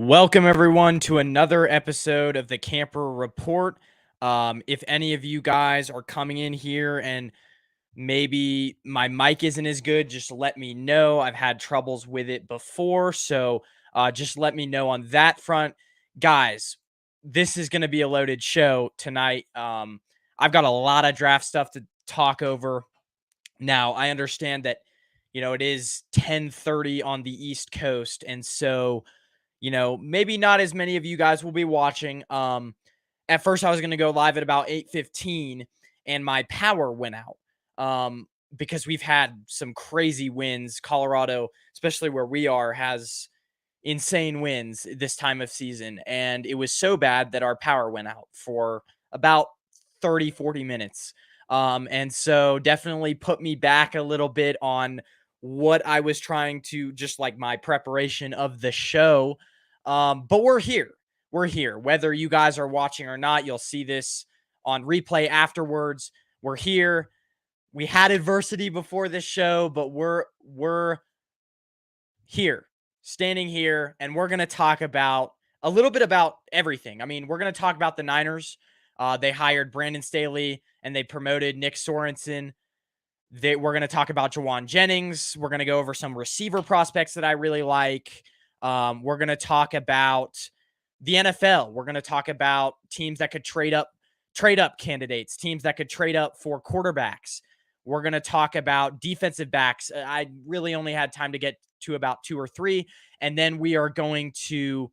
Welcome, everyone, to another episode of the Camper Report. If any of you guys are coming in here and maybe my mic isn't as good, just let me know. I've had troubles with it before, so just let me know on that front. Guys, this is going to be a loaded show tonight. I've got a lot of draft stuff to talk over. Now, I understand that, it is 10:30 on the East Coast, and so maybe not as many of you guys will be watching. At first I was going to go live at about 8:15 and my power went out. Because we've had some crazy winds. Colorado, especially where we are, has insane winds this time of season. And it was so bad that our power went out for about 30, 40 minutes. And so definitely put me back a little bit on what I was trying to, just like my preparation of the show. But we're here. We're here. Whether you guys are watching or not, you'll see this on replay afterwards. We're here. We had adversity before this show, but we're here, standing here, and we're going to talk about a little bit about everything. I mean, we're going to talk about the Niners. They hired Brandon Staley and they promoted Nick Sorenson. We're going to talk about Juaun Jennings. We're going to go over some receiver prospects that I really like. We're going to talk about the NFL. We're going to talk about teams that could trade up candidates, teams that could trade up for quarterbacks. We're going to talk about defensive backs. I really only had time to get to about 2 or 3. And then we are going to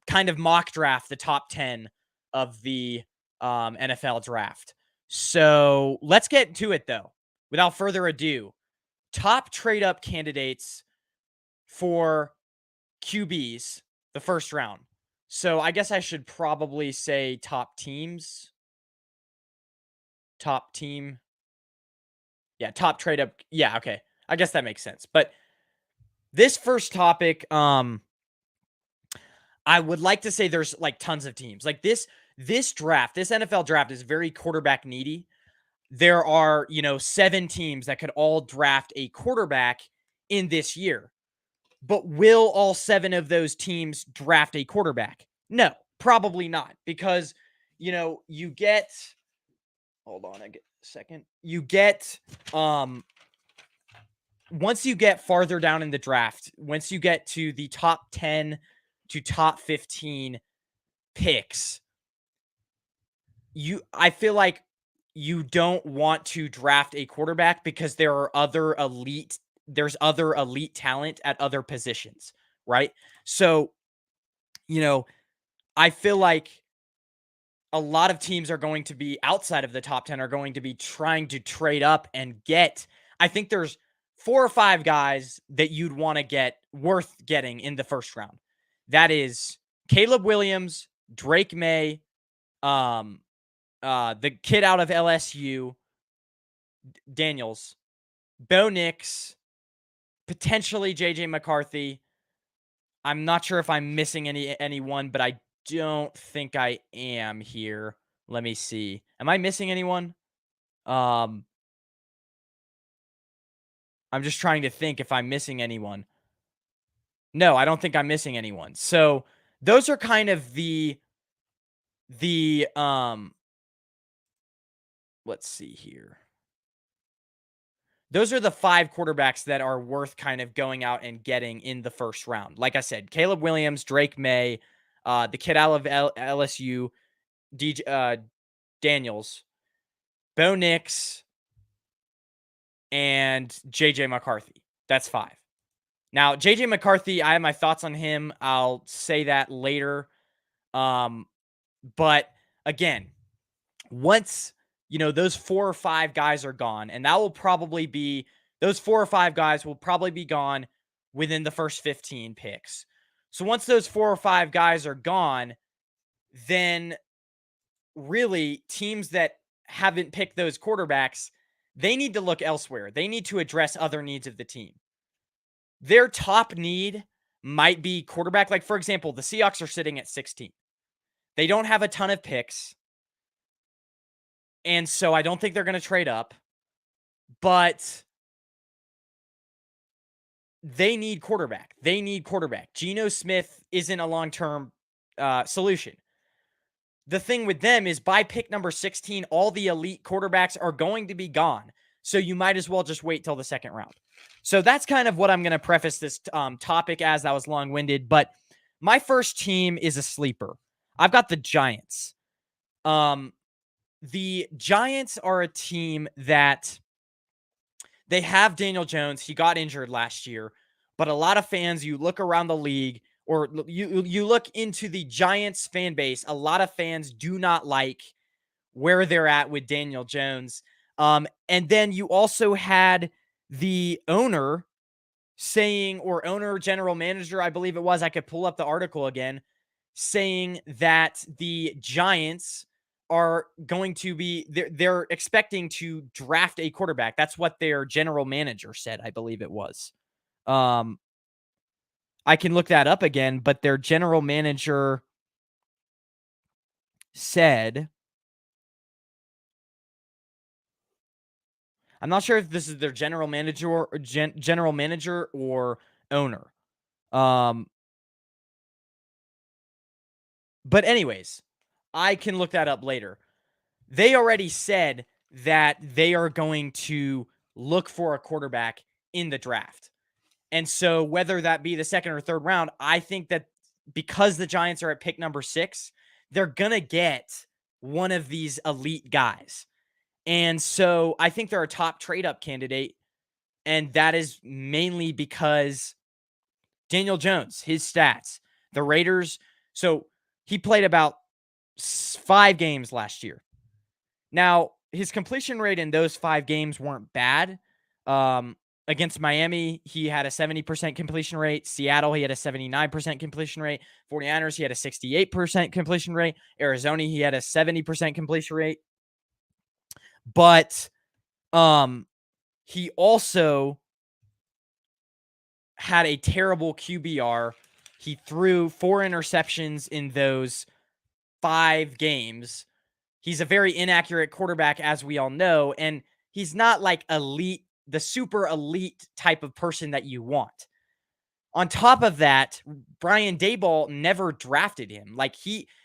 kind of mock draft the top 10 of the NFL draft. So let's get to it, though. Without further ado, top trade up candidates for QBs the first round. So I guess I should probably say top teams. Top team. Yeah, top trade up. Yeah, okay. I guess that makes sense. But this first topic, I would like to say there's like tons of teams. Like this draft, this NFL draft is very quarterback needy. There are, 7 teams that could all draft a quarterback in this year. But will all 7 of those teams draft a quarterback? No, probably not. Because, you get, hold on a second. You get, once you get farther down in the draft, once you get to the top 10 to top 15 picks, I feel like you don't want to draft a quarterback because there's other elite talent at other positions, right? So, I feel like a lot of teams are going to be outside of the top 10 are going to be trying to trade up and get. I think there's 4 or 5 guys that you'd want to get worth getting in the first round. That is Caleb Williams, Drake May, the kid out of LSU, Daniels, Bo Nix, potentially JJ McCarthy. I'm not sure if I'm missing anyone, but I don't think I am here. Let me see. Am I missing anyone? I'm just trying to think if I'm missing anyone. No, I don't think I'm missing anyone. So those are kind of the let's see here. Those are the 5 quarterbacks that are worth kind of going out and getting in the first round. Like I said, Caleb Williams, Drake May, the kid out of LSU, Daniels, Bo Nix, and JJ McCarthy. That's 5. Now, JJ McCarthy, I have my thoughts on him. I'll say that later. But again, once those 4 or 5 guys are gone, and that will probably be those 4 or 5 guys will probably be gone within the first 15 picks. So once those 4 or 5 guys are gone, then really teams that haven't picked those quarterbacks, they need to look elsewhere. They need to address other needs of the team. Their top need might be quarterback. Like, for example, the Seahawks are sitting at 16. They don't have a ton of picks. And so I don't think they're going to trade up. But they need quarterback. They need quarterback. Geno Smith isn't a long-term solution. The thing with them is by pick number 16, all the elite quarterbacks are going to be gone. So you might as well just wait till the second round. So that's kind of what I'm going to preface this topic as. That was long-winded, but my first team is a sleeper. I've got the Giants. The Giants are a team that they have Daniel Jones. He got injured last year, but a lot of fans, you look around the league or you look into the Giants fan base, a lot of fans do not like where they're at with Daniel Jones. And then you also had the owner saying, or owner, general manager, I believe it was, I could pull up the article again, saying that the Giants are going to be, they're expecting to draft a quarterback. That's what their general manager said, I believe it was. I can look that up again, but their general manager said, I'm not sure if this is their general manager or general manager or owner. But anyways, I can look that up later. They already said that they are going to look for a quarterback in the draft. And so whether that be the second or third round, I think that because the Giants are at pick number 6, they're going to get one of these elite guys. And so I think they're a top trade up candidate. And that is mainly because Daniel Jones, his stats, the Raiders. So he played about 5 games last year. Now, his completion rate in those 5 games weren't bad. Against Miami, he had a 70% completion rate. Seattle, he had a 79% completion rate. 49ers, he had a 68% completion rate. Arizona, he had a 70% completion rate. But he also had a terrible QBR. He threw 4 interceptions in those 5 games. He's a very inaccurate quarterback, as we all know, and he's not like elite, the super elite type of person that you want. On top of that, Brian Daboll never drafted him. Like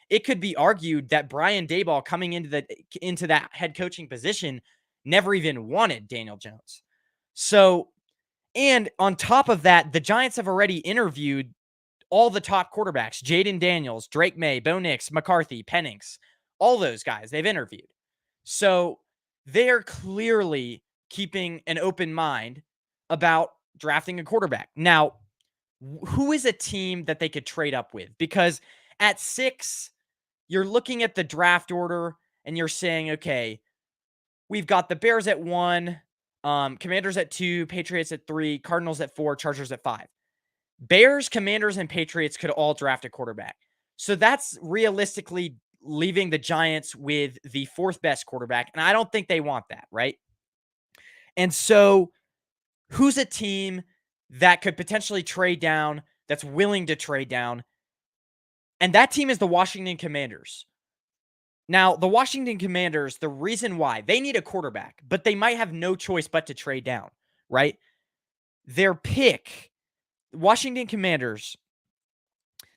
it could be argued that Brian Daboll coming into that head coaching position never even wanted Daniel Jones. So, and on top of that, the Giants have already interviewed all the top quarterbacks: Jaden Daniels, Drake May, Bo Nix, McCarthy, Penix, all those guys they've interviewed. So they're clearly keeping an open mind about drafting a quarterback. Now, who is a team that they could trade up with? Because at 6, you're looking at the draft order and you're saying, okay, we've got the Bears at 1, Commanders at 2, Patriots at 3, Cardinals at 4, Chargers at 5. Bears, Commanders, and Patriots could all draft a quarterback. So that's realistically leaving the Giants with the 4th best quarterback, and I don't think they want that, right? And so who's a team that could potentially trade down, that's willing to trade down? And that team is the Washington Commanders. Now, the Washington Commanders, the reason why, they need a quarterback, but they might have no choice but to trade down, right? Their pick, Washington Commanders,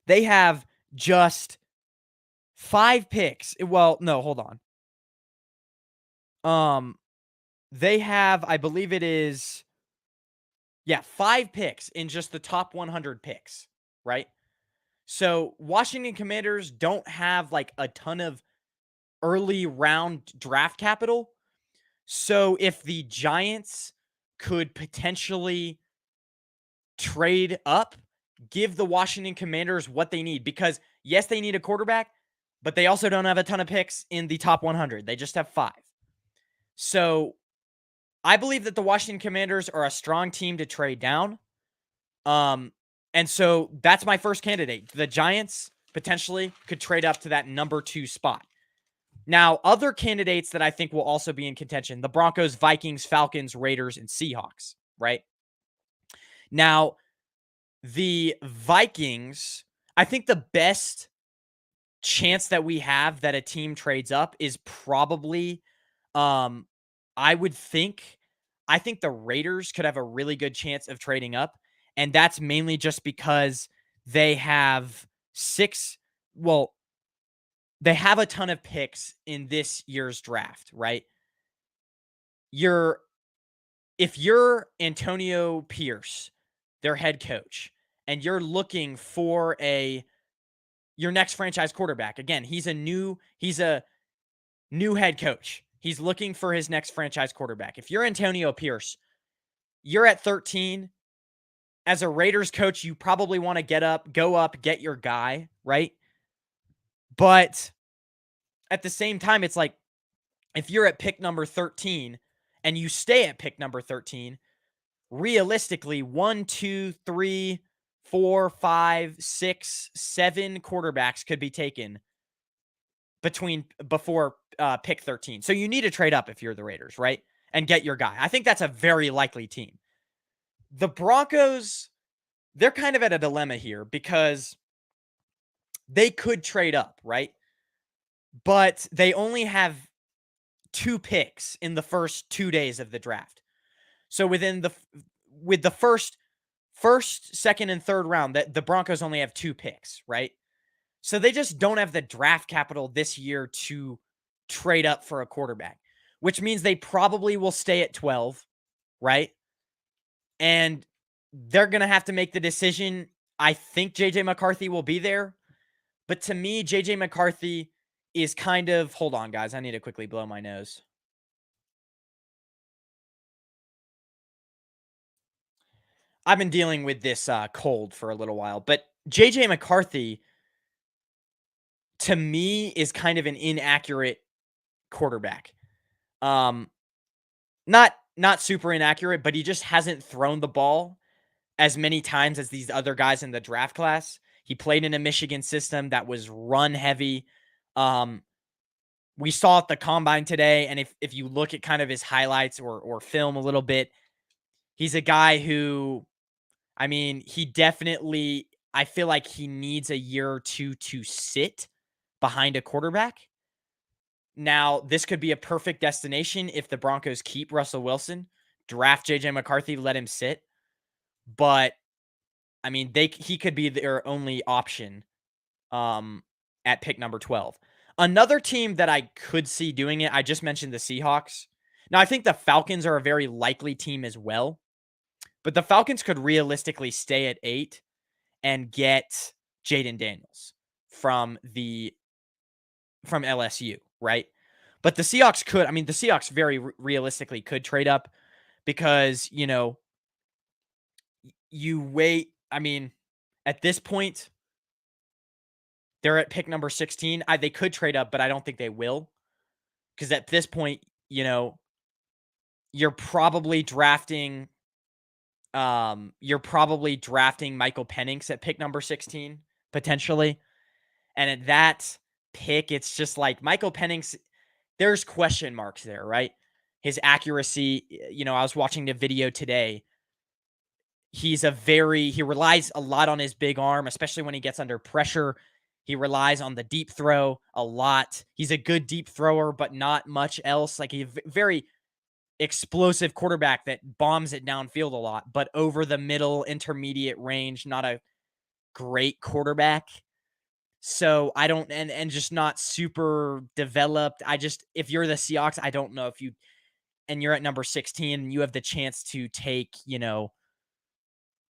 they have just 5 picks. Well, no, hold on. They have, I believe it is, 5 picks in just the top 100 picks, right? So Washington Commanders don't have like a ton of early round draft capital. So if the Giants could potentially trade up, give the Washington Commanders what they need, because yes, they need a quarterback, but they also don't have a ton of picks in the top 100. They just have 5. So I believe that the Washington Commanders are a strong team to trade down. And so that's my first candidate. The Giants potentially could trade up to that number 2 spot. Now, other candidates that I think will also be in contention: the Broncos, Vikings, Falcons, Raiders, and Seahawks, right? Now, the Vikings, I think the best chance that we have that a team trades up is probably, I think the Raiders could have a really good chance of trading up. And that's mainly just because they have they have a ton of picks in this year's draft, right? If you're Antonio Pierce, their head coach, and you're looking for your next franchise quarterback. Again, he's a new head coach. He's looking for his next franchise quarterback. If you're Antonio Pierce, you're at 13. As a Raiders coach, you probably want to go up, get your guy, right? But at the same time, it's like, if you're at pick number 13 and you stay at pick number 13, realistically, 1, 2, 3, 4, 5, 6, 7 quarterbacks could be taken before pick 13. So you need to trade up if you're the Raiders, right? And get your guy. I think that's a very likely team. The Broncos, they're kind of at a dilemma here because they could trade up, right? But they only have 2 picks in the first 2 days of the draft. So with the first, second, and third round, that the Broncos only have 2 picks, right? So they just don't have the draft capital this year to trade up for a quarterback, which means they probably will stay at 12, right? And they're going to have to make the decision. I think JJ McCarthy will be there. But to me, JJ McCarthy is kind of, hold on, guys. I need to quickly blow my nose. I've been dealing with this cold for a little while, but JJ McCarthy, to me, is kind of an inaccurate quarterback. Not super inaccurate, but he just hasn't thrown the ball as many times as these other guys in the draft class. He played in a Michigan system that was run heavy. We saw at the combine today, and if you look at kind of his highlights or film a little bit, he's a guy who, I mean, he definitely, I feel like he needs a year or two to sit behind a quarterback. Now, this could be a perfect destination if the Broncos keep Russell Wilson, draft JJ McCarthy, let him sit. But I mean, he could be their only option at pick number 12. Another team that I could see doing it, I just mentioned the Seahawks. Now, I think the Falcons are a very likely team as well. But the Falcons could realistically stay at 8 and get Jaden Daniels from LSU, right? But the Seahawks could, I mean, the Seahawks very realistically could trade up because, you wait. I mean, at this point, they're at pick number 16. They could trade up, but I don't think they will. Because at this point, you're probably drafting Michael Penix at pick number 16, potentially. And at that pick, it's just like Michael Penix, there's question marks there, right? His accuracy, I was watching the video today. He relies a lot on his big arm, especially when he gets under pressure. He relies on the deep throw a lot. He's a good deep thrower, but not much else. Like, he's a very explosive quarterback that bombs it downfield a lot, but over the middle, intermediate range, not a great quarterback. So I don't, and just not super developed. If you're the Seahawks, I don't know and you're at number 16 and you have the chance to take,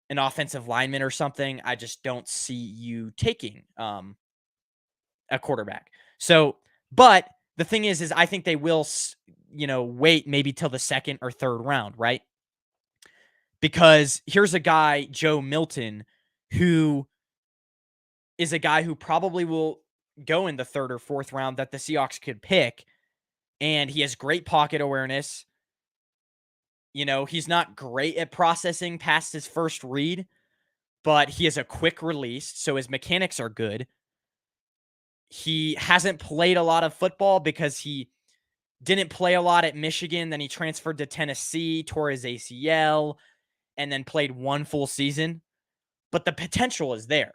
an offensive lineman or something, I just don't see you taking a quarterback. So, but the thing is I think they will, wait maybe till the second or third round, right? Because here's a guy, Joe Milton, who is a guy who probably will go in the third or fourth round that the Seahawks could pick. And he has great pocket awareness. He's not great at processing past his first read, but he has a quick release, so his mechanics are good. He hasn't played a lot of football because he didn't play a lot at Michigan. Then he transferred to Tennessee, tore his ACL, and then played one full season. But the potential is there.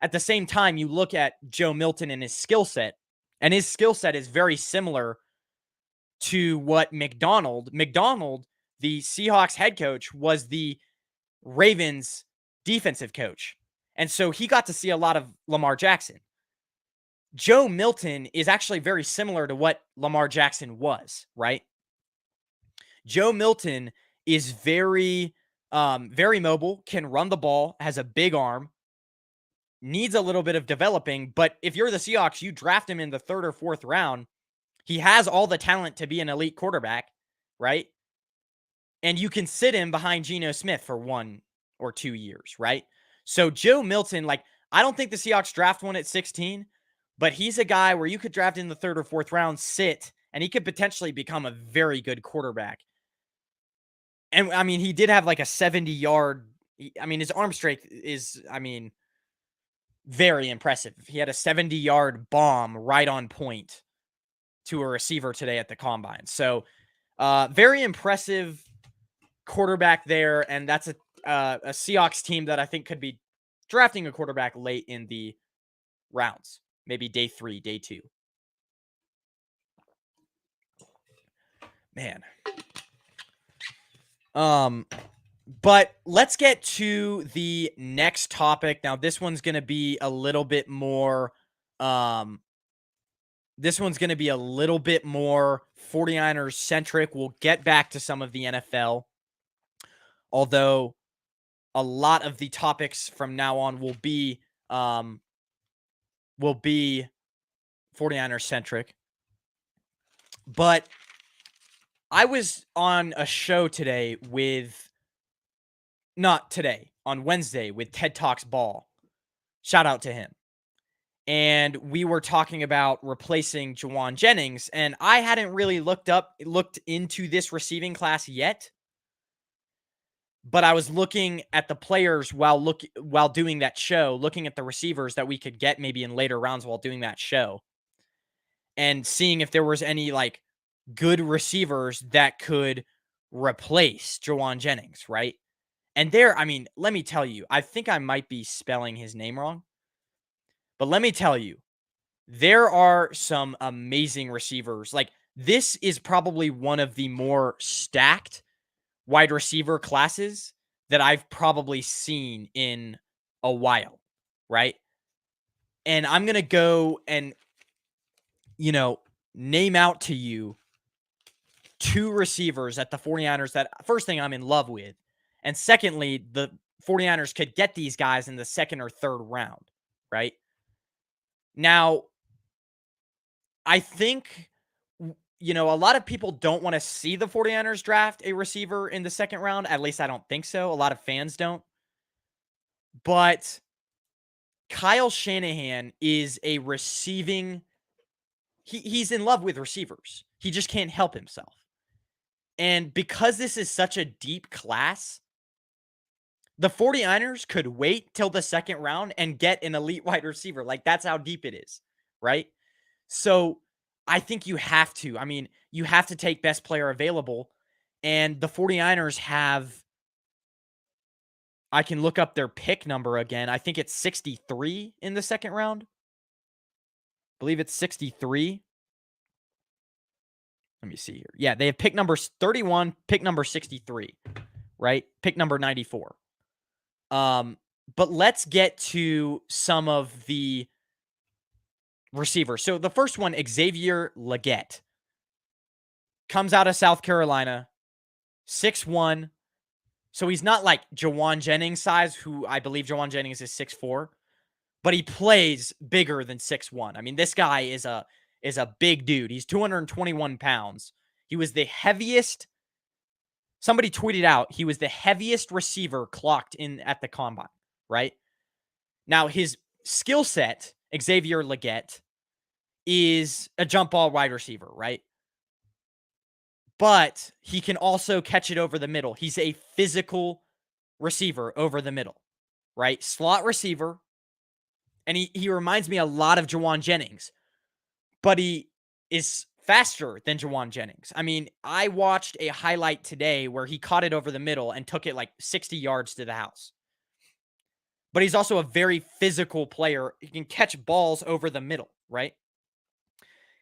At the same time, you look at Joe Milton and his skill set, and his skill set is very similar to what McDonald, the Seahawks head coach, was the Ravens defensive coach. And so he got to see a lot of Lamar Jackson. Joe Milton is actually very similar to what Lamar Jackson was, right? Joe Milton is very mobile, can run the ball, has a big arm, needs a little bit of developing. But if you're the Seahawks, you draft him in the 3rd or 4th round. He has all the talent to be an elite quarterback, right? And you can sit him behind Geno Smith for 1 or 2 years, right? So Joe Milton, like, I don't think the Seahawks draft one at 16, but he's a guy where you could draft in the 3rd or 4th round, sit, and he could potentially become a very good quarterback. And I mean, he did have like a 70-yard. I mean, his arm strength is, I mean, very impressive. He had a 70-yard bomb right on point to a receiver today at the combine. So, very impressive quarterback there. And that's a Seahawks team that I think could be drafting a quarterback late in the rounds, maybe day 3, day 2. Man. But let's get to the next topic. Now, this one's going to be a little bit more, 49ers centric. We'll get back to some of the NFL, although a lot of the topics from now on will be 49ers centric. But I was on a show today on Wednesday with TED Talks Ball. Shout out to him. And we were talking about replacing Jauan Jennings. And I hadn't really looked into this receiving class yet. But I was looking at the players while doing that show, looking at the receivers that we could get maybe in later rounds while doing that show. And seeing if there was any like good receivers that could replace Jauan Jennings, right? And I mean, let me tell you, I think I might be spelling his name wrong. But let me tell you, there are some amazing receivers. Like, this is probably one of the more stacked wide receiver classes that I've probably seen in a while, right? And I'm going to go and, name out to you 2 receivers at the 49ers that, first thing, I'm in love with. And secondly, the 49ers could get these guys in the 2nd or 3rd round, right? Now, I think, a lot of people don't want to see the 49ers draft a receiver in the 2nd round. At least I don't think so. A lot of fans don't. But Kyle Shanahan is a receiving. He's in love with receivers. He just can't help himself. And because this is such a deep class, the 49ers could wait till the 2nd round and get an elite wide receiver. Like, that's how deep it is, right? So I think you have to. I mean, you have to take best player available. And the 49ers have, I can look up their pick number again. I think it's 63 in the 2nd round. I believe it's 63. Let me see here. Yeah, they have pick number 31, pick number 63, right? Pick number 94. But let's get to some of the receivers. So the first one, Xavier Legette, comes out of South Carolina, 6'1". So he's not like Jauan Jennings size, who I believe Jauan Jennings is 6'4", but he plays bigger than 6'1". I mean, this guy is a big dude. He's 221 pounds. He was the heaviest. Somebody tweeted out he was the heaviest receiver clocked in at the combine, right? Now, his skill set, Xavier Legette, is a jump ball wide receiver, right? But he can also catch it over the middle. He's a physical receiver over the middle, right? Slot receiver. And he reminds me a lot of Jauan Jennings, but he is faster than Jauan Jennings. I mean, I watched a highlight today where he caught it over the middle and took it like 60 yards to the house. But he's also a very physical player. He can catch balls over the middle, right?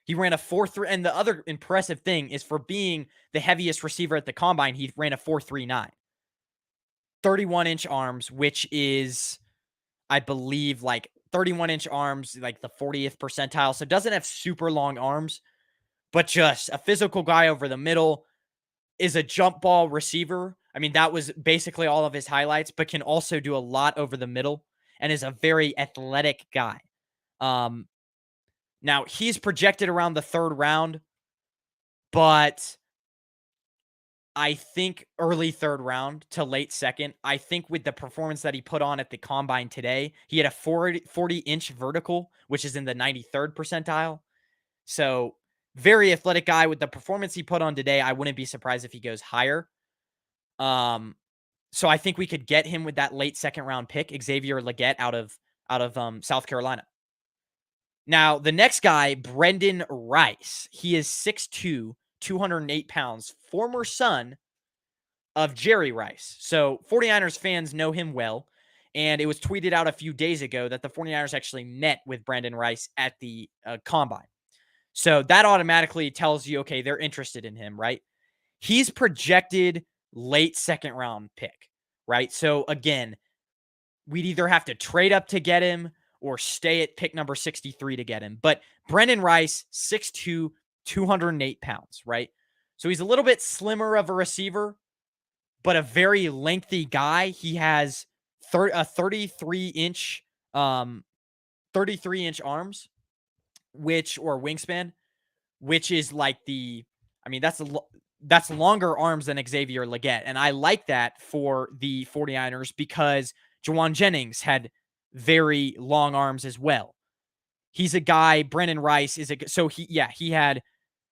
He ran a 4.3, and the other impressive thing is, for being the heaviest receiver at the combine, he ran a 4.39. 31-inch arms, which is, I believe, like 31-inch arms, like the 40th percentile. So doesn't have super long arms, but just a physical guy over the middle, is a jump ball receiver. I mean, that was basically all of his highlights, but can also do a lot over the middle and is a very athletic guy. Um, Now he's projected around the 3rd round, but I think early 3rd round to late 2nd. I think with the performance that he put on at the combine today, he had a 40-inch vertical, which is in the 93rd percentile. So very athletic guy. With the performance he put on today, I wouldn't be surprised if he goes higher. So I think we could get him with that late 2nd round pick, Xavier Legette out of South Carolina. Now, the next guy, Brendan Rice. He is 6'2", 208 pounds, former son of Jerry Rice. So 49ers fans know him well. And it was tweeted out a few days ago that the 49ers actually met with Brendan Rice at the combine. So that automatically tells you, okay, they're interested in him, right? He's projected late 2nd round pick, right? So again, we'd either have to trade up to get him or stay at pick number 63 to get him. But Brendan Rice, 6'2", 208 pounds, right? So he's a little bit slimmer of a receiver, but a very lengthy guy. He has a 33-inch 33-inch arms, or wingspan, which is like that's longer arms than Xavier Legette. And I like that for the 49ers because Jauan Jennings had very long arms as well. He's a guy, Brendan Rice he had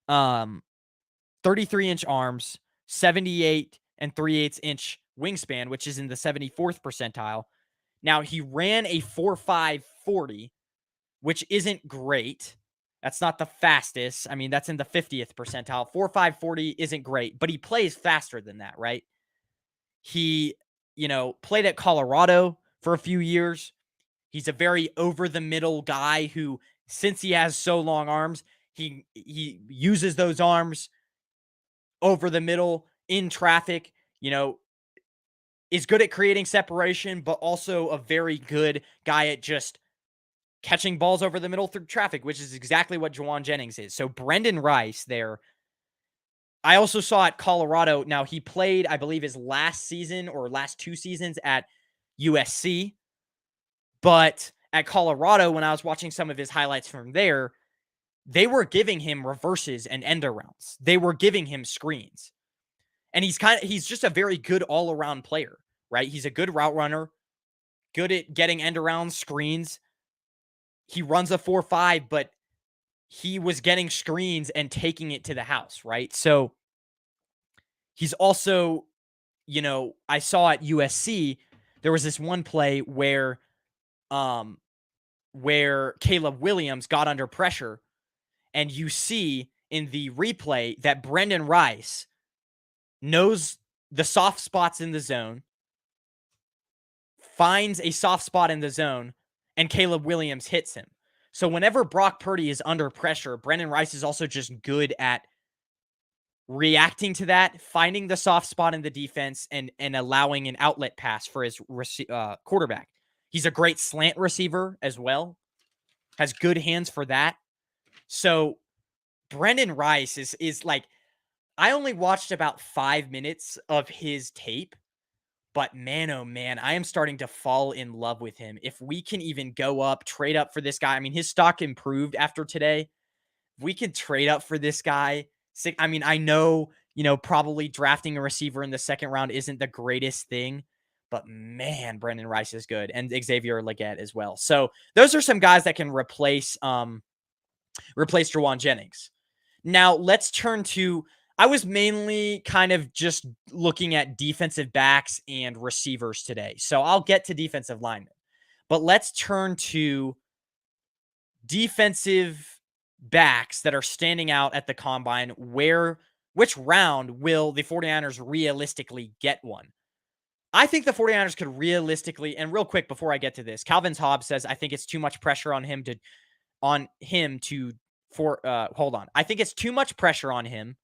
33-inch arms, 78 and 3/8 inch wingspan, which is in the 74th percentile. Now he ran a 4.5 40, which isn't great. That's not the fastest. I mean, that's in the 50th percentile. 4.5 40 isn't great, but he plays faster than that, right? He, played at Colorado for a few years. He's a very over the middle guy who, since he has so long arms, he uses those arms over the middle in traffic, is good at creating separation, but also a very good guy at just catching balls over the middle through traffic, which is exactly what Jauan Jennings is. So Brendan Rice there. I also saw at Colorado. Now he played, I believe, his last season or last 2 seasons at USC. But at Colorado, when I was watching some of his highlights from there, they were giving him reverses and end arounds. They were giving him screens. And he's just a very good all-around player, right? He's a good route runner, good at getting end around screens. He runs a 4.5, but he was getting screens and taking it to the house, right? So he's also, I saw at USC, there was this one play where Caleb Williams got under pressure, and you see in the replay that Brendan Rice knows the soft spots in the zone, finds a soft spot in the zone, and Caleb Williams hits him. So whenever Brock Purdy is under pressure, Brendan Rice is also just good at reacting to that, finding the soft spot in the defense, and allowing an outlet pass for his quarterback. He's a great slant receiver as well. Has good hands for that. So Brendan Rice is like, I only watched about 5 minutes of his tape, but man, oh man, I am starting to fall in love with him. If we can even go up, trade up for this guy. I mean, his stock improved after today. If we can trade up for this guy. I mean, I know, probably drafting a receiver in the 2nd round isn't the greatest thing, but man, Brendan Rice is good, and Xavier Legette as well. So those are some guys that can replace Jauan Jennings. Now let's turn to, I was mainly kind of just looking at defensive backs and receivers today. So I'll get to defensive linemen, but let's turn to defensive backs that are standing out at the combine. Which round will the 49ers realistically get one? I think the 49ers could realistically, and real quick before I get to this, Calvin Hobbs says, I think it's too much pressure on him hold on. I think it's too much pressure on him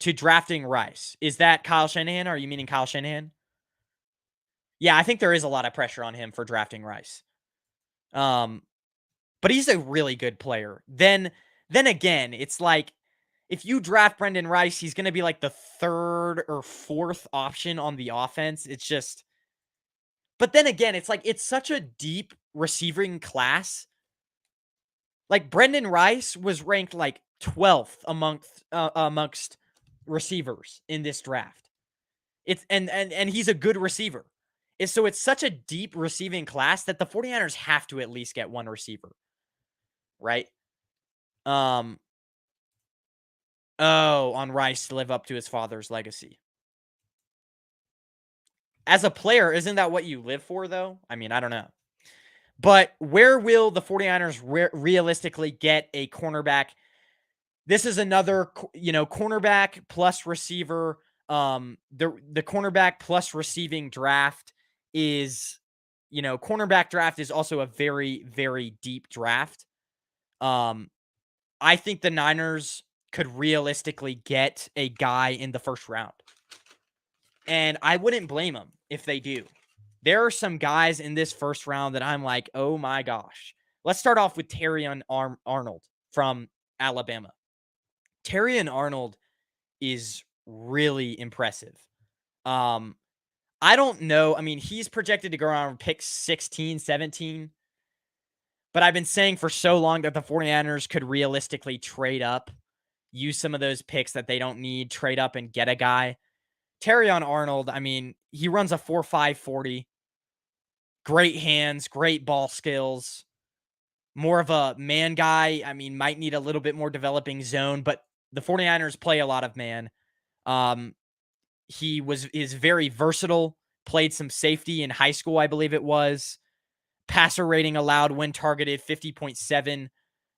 to drafting Rice. Is that Kyle Shanahan? Are you meaning Kyle Shanahan? Yeah, I think there is a lot of pressure on him for drafting Rice. But he's a really good player. Then again, it's like if you draft Brendan Rice, he's going to be like the third or fourth option on the offense. It's just, but then again, it's like it's such a deep receiving class. Like Brendan Rice was ranked like 12th amongst receivers in this draft. It's and he's a good receiver. It's such a deep receiving class that the 49ers have to at least get one receiver. Right? On Rice to live up to his father's legacy. As a player, isn't that what you live for, though? I mean, I don't know. But where will the 49ers realistically get a cornerback? This is another, cornerback plus receiver. The cornerback plus receiving draft is, cornerback draft is also a very, very deep draft. I think the Niners could realistically get a guy in the first round. And I wouldn't blame them if they do. There are some guys in this first round that I'm like, oh my gosh. Let's start off with Terrion Arnold from Alabama. Terrion Arnold is really impressive. I don't know. I mean, he's projected to go around pick 16, 17. But I've been saying for so long that the 49ers could realistically trade up, use some of those picks that they don't need, trade up and get a guy. Terrion Arnold, I mean, he runs a 4.5 40. Great hands, great ball skills. More of a man guy. I mean, might need a little bit more developing zone, but the 49ers play a lot of man. He is very versatile, played some safety in high school, I believe it was. Passer rating allowed when targeted 50.7,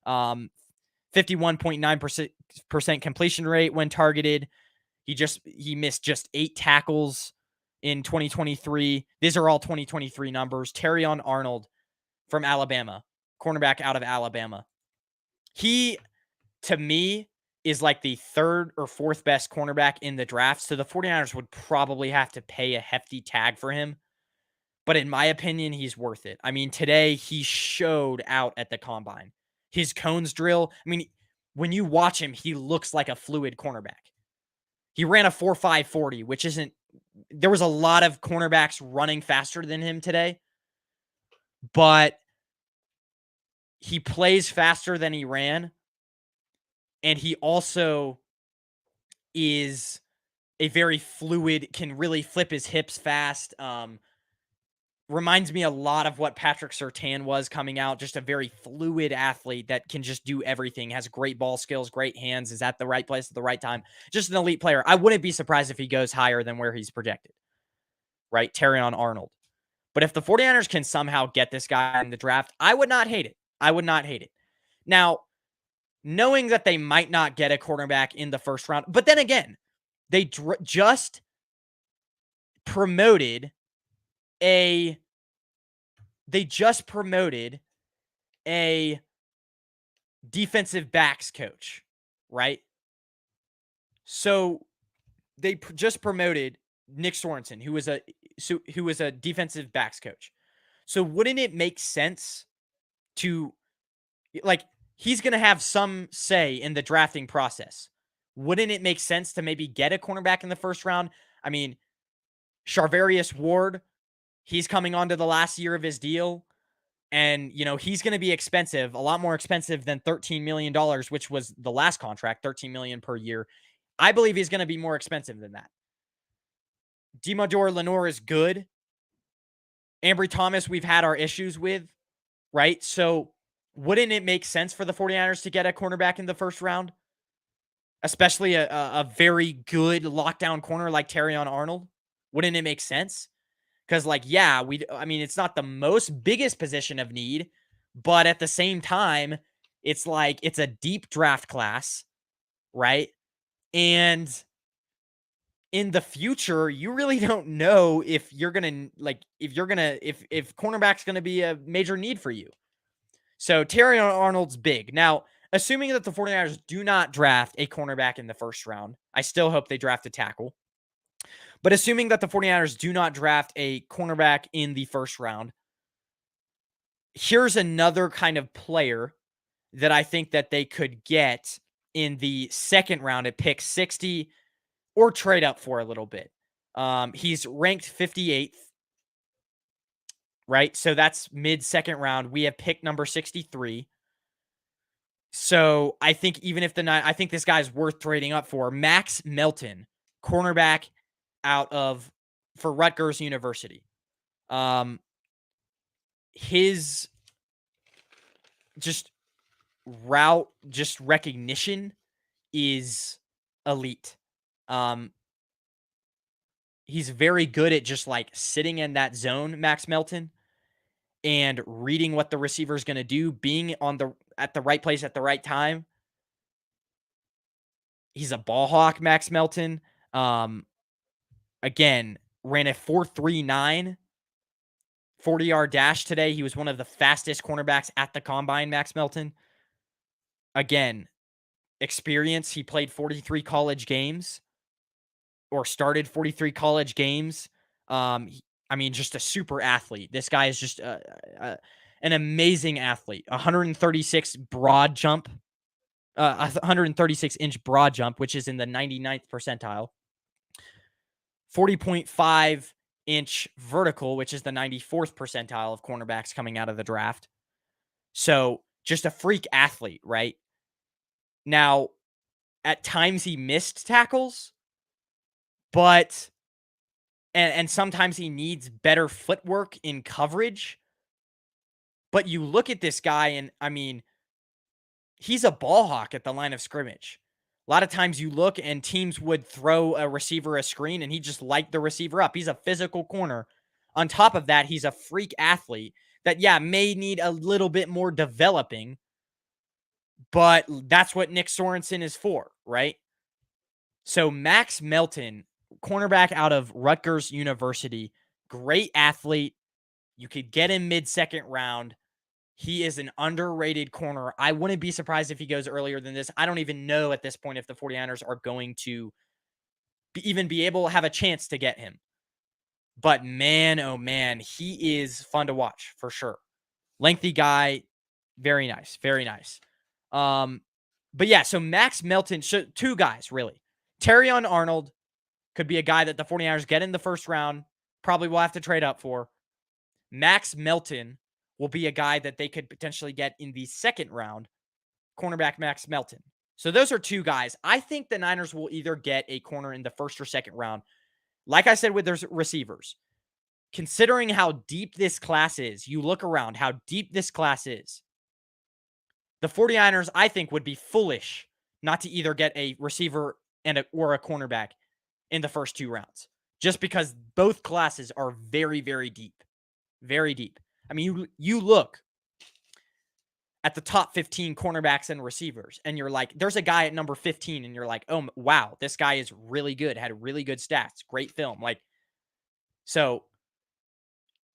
51.9% completion rate when targeted. He missed just 8 tackles in 2023. These are all 2023 numbers. Terrion Arnold from Alabama, cornerback out of Alabama. He, to me, is like the third or fourth best cornerback in the draft. So the 49ers would probably have to pay a hefty tag for him. But in my opinion, he's worth it. I mean, today he showed out at the combine. His cones drill, I mean, when you watch him, he looks like a fluid cornerback. He ran a 4.5 40, which isn't, there was a lot of cornerbacks running faster than him today, but he plays faster than he ran. And he also is a very fluid, can really flip his hips fast. Reminds me a lot of what Patrick Surtain was coming out. Just a very fluid athlete that can just do everything, has great ball skills, great hands, is at the right place at the right time. Just an elite player. I wouldn't be surprised if he goes higher than where he's projected, right? Terrion Arnold. But if the 49ers can somehow get this guy in the draft, I would not hate it. I would not hate it. Now, knowing that they might not get a quarterback in the first round, but then again, they just promoted a defensive backs coach, right? So they just promoted Nick Sorenson, who was a defensive backs coach. So wouldn't it make sense to, like, he's going to have some say in the drafting process. Wouldn't it make sense to maybe get a cornerback in the first round? I mean, Charvarius Ward, he's coming on to the last year of his deal. And, he's going to be expensive, a lot more expensive than $13 million, which was the last contract, $13 million per year. I believe he's going to be more expensive than that. Demador Lenore is good. Ambry Thomas, we've had our issues with, right? So wouldn't it make sense for the 49ers to get a cornerback in the first round? Especially a very good lockdown corner like Terrion Arnold? Wouldn't it make sense? Because, it's not the biggest position of need, but at the same time, it's like it's a deep draft class, right? And in the future, you really don't know if if cornerback's going to be a major need for you. So Terrion Arnold's big. Now, assuming that the 49ers do not draft a cornerback in the first round, I still hope they draft a tackle. But assuming that the 49ers do not draft a cornerback in the first round, here's another kind of player that I think that they could get in the second round at pick 60 or trade up for a little bit. He's ranked 58th, right? So that's mid-second round. We have pick number 63. So I think even if I think this guy's worth trading up for. Max Melton, cornerback for Rutgers University. His just recognition is elite. He's very good at just like sitting in that zone, Max Melton, and reading what the receiver is going to do, being at the right place at the right time. He's a ball hawk, Max Melton. Again, ran a 4.39 40-yard dash today. He was one of the fastest cornerbacks at the combine, Max Melton. Again, experience. He played 43 college games or started 43 college games. Just a super athlete. This guy is just an amazing athlete. 136 broad jump, 136 inch broad jump, which is in the 99th percentile. 40.5 inch vertical, which is the 94th percentile of cornerbacks coming out of the draft. So just a freak athlete, right? Now, at times he missed tackles, but and sometimes he needs better footwork in coverage. But you look at this guy and he's a ball hawk at the line of scrimmage. A lot of times you look and teams would throw a receiver a screen and he just light the receiver up. He's a physical corner. On top of that, he's a freak athlete that, may need a little bit more developing, but that's what Nick Sorenson is for, right? So Max Melton, cornerback out of Rutgers University, great athlete. You could get him mid-second round. He is an underrated corner. I wouldn't be surprised if he goes earlier than this. I don't even know at this point if the 49ers are going to even be able to have a chance to get him. But man, oh man, he is fun to watch for sure. Lengthy guy. Very nice. Very nice. But yeah, so Max Melton, two guys really. Terrion Arnold could be a guy that the 49ers get in the first round. Probably will have to trade up for. Max Melton will be a guy that they could potentially get in the second round, cornerback Max Melton. So those are two guys. I think the Niners will either get a corner in the first or second round. Like I said with their receivers, considering how deep this class is, you look around how deep this class is, the 49ers, I think, would be foolish not to either get a receiver or a cornerback in the first two rounds, just because both classes are very, very deep. Very deep. You look at the top 15 cornerbacks and receivers, and you're like, there's a guy at number 15, and you're like, oh, wow, this guy is really good, had really good stats, great film. So,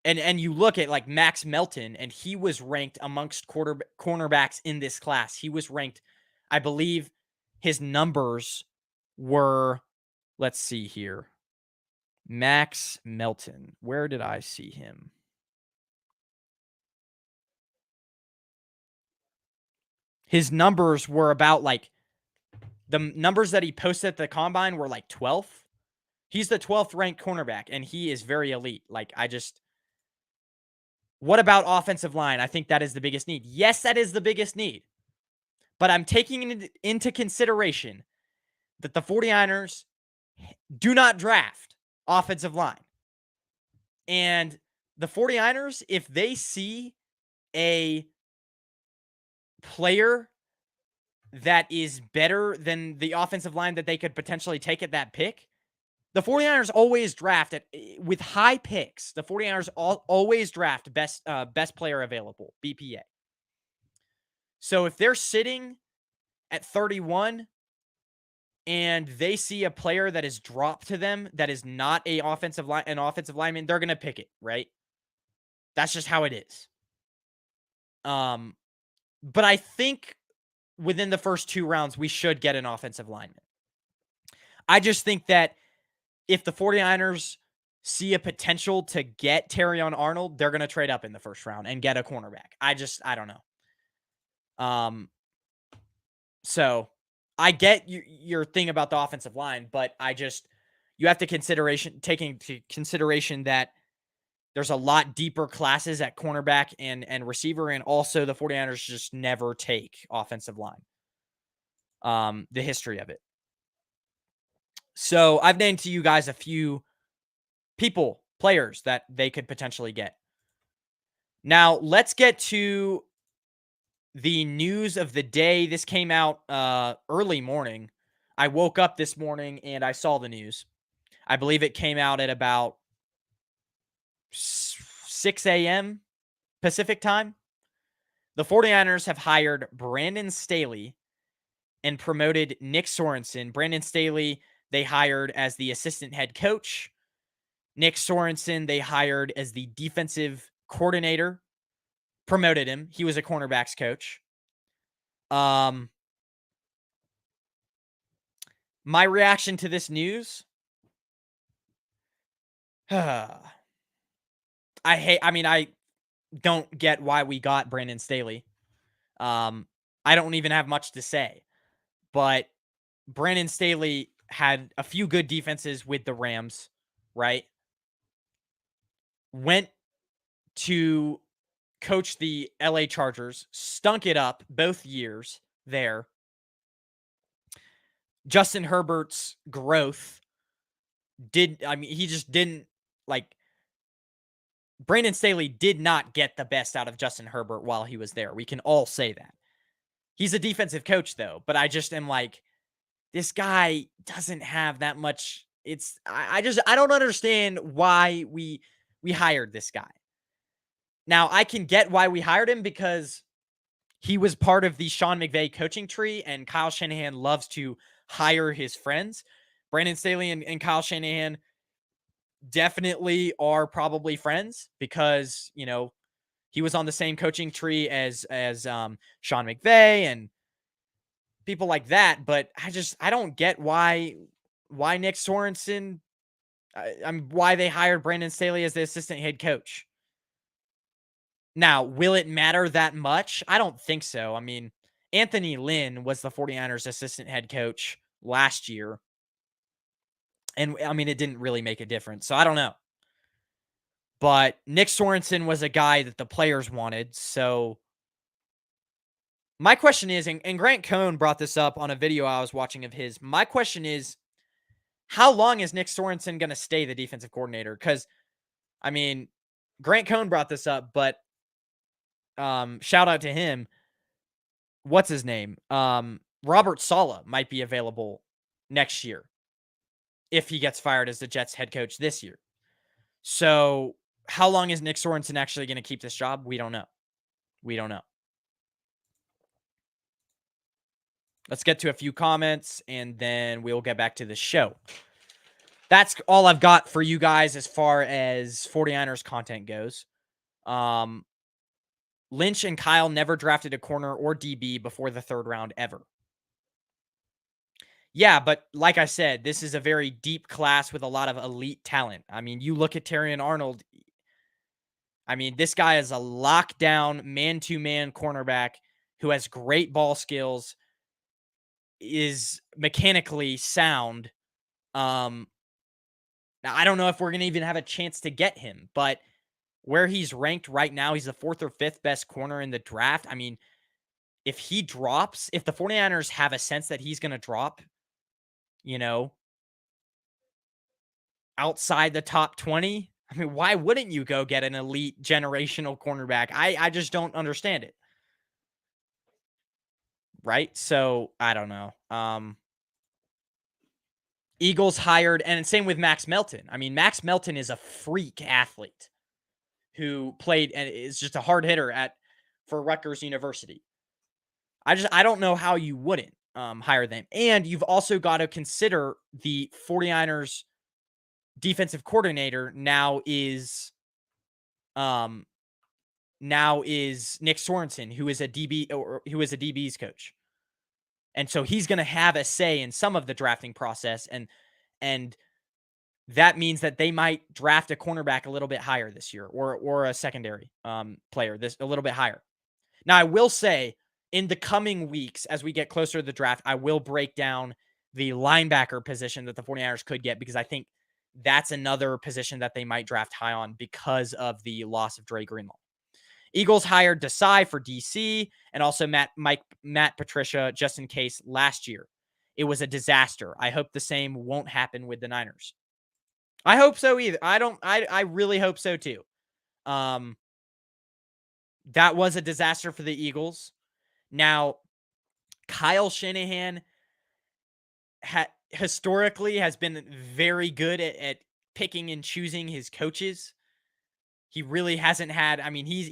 and you look at like Max Melton, and he was ranked amongst cornerbacks in this class. He was ranked, I believe his numbers were, let's see here. Max Melton, where did I see him? His numbers were about the numbers that he posted at the combine were like 12th. He's the 12th ranked cornerback, and he is very elite. What about offensive line? I think that is the biggest need. Yes, that is the biggest need. But I'm taking into consideration that the 49ers do not draft offensive line. And the 49ers, if they see a player that is better than the offensive line that they could potentially take at that pick, the 49ers always draft with high picks. The 49ers always draft best player available, BPA. So if they're sitting at 31 and they see a player that is dropped to them that is not an offensive lineman, they're going to pick it, right? That's just how it is. But I think within the first 2 rounds, we should get an offensive lineman. I just think that if the 49ers see a potential to get Terrion Arnold, they're going to trade up in the first round and get a cornerback. I don't know. So I get your thing about the offensive line, but you have to take into consideration that there's a lot deeper classes at cornerback and receiver, and also the 49ers just never take offensive line. The history of it. So I've named to you guys a few players that they could potentially get. Now let's get to the news of the day. This came out early morning. I woke up this morning and I saw the news. I believe it came out at about 6 a.m. Pacific time. The 49ers have hired Brandon Staley and promoted Nick Sorenson. Brandon Staley, they hired as the assistant head coach. Nick Sorenson, they hired as the defensive coordinator. Promoted him. He was a cornerbacks coach. My reaction to this news, I don't get why we got Brandon Staley. I don't even have much to say, but Brandon Staley had a few good defenses with the Rams, right? Went to coach the LA Chargers, stunk it up both years there. Justin Herbert's growth he just didn't Brandon Staley did not get the best out of Justin Herbert while he was there. We can all say that. He's a defensive coach though, but I just am like, this guy doesn't have that much. I don't understand why we hired this guy. Now I can get why we hired him because he was part of the Sean McVay coaching tree, and Kyle Shanahan loves to hire his friends. Brandon Staley and Kyle Shanahan definitely are probably friends because, he was on the same coaching tree as Sean McVay and people like that. But I don't get why Nick Sorensen, why they hired Brandon Staley as the assistant head coach. Now, will it matter that much? I don't think so. I mean, Anthony Lynn was the 49ers assistant head coach last year. And it didn't really make a difference. So I don't know. But Nick Sorensen was a guy that the players wanted. So my question is, and Grant Cohn brought this up on a video I was watching of his. My question is, how long is Nick Sorensen going to stay the defensive coordinator? Because, Grant Cohn brought this up, but shout out to him. What's his name? Robert Saleh might be available next year if he gets fired as the Jets head coach this year. So how long is Nick Sorensen actually going to keep this job? We don't know. Let's get to a few comments and then we'll get back to the show. That's all I've got for you guys as far as 49ers content goes. Lynch and Kyle never drafted a corner or DB before the third round ever. Yeah, but like I said, this is a very deep class with a lot of elite talent. You look at Terrion Arnold. This guy is a lockdown man-to-man cornerback who has great ball skills, is mechanically sound. Now, I don't know if we're going to even have a chance to get him, but where he's ranked right now, he's the 4th or 5th best corner in the draft. If he drops, if the 49ers have a sense that he's going to drop, outside the top 20, why wouldn't you go get an elite generational cornerback? I just don't understand it. Right? So, I don't know. Eagles hired, and same with Max Melton. Max Melton is a freak athlete who played and is just a hard hitter for Rutgers University. I don't know how you wouldn't hire them. And you've also got to consider the 49ers defensive coordinator now is Nick Sorensen, who is a DB's coach. And so he's going to have a say in some of the drafting process. And that means that they might draft a cornerback a little bit higher this year, or a secondary player a little bit higher. Now, I will say in the coming weeks, as we get closer to the draft, I will break down the linebacker position that the 49ers could get, because I think that's another position that they might draft high on because of the loss of Dre Greenlaw. Eagles hired Desai for DC, and also Matt Patricia just in case last year. It was a disaster. I hope the same won't happen with the Niners. I hope so either. I really hope so too. That was a disaster for the Eagles. Now, Kyle Shanahan historically has been very good at picking and choosing his coaches. He really hasn't had, I mean,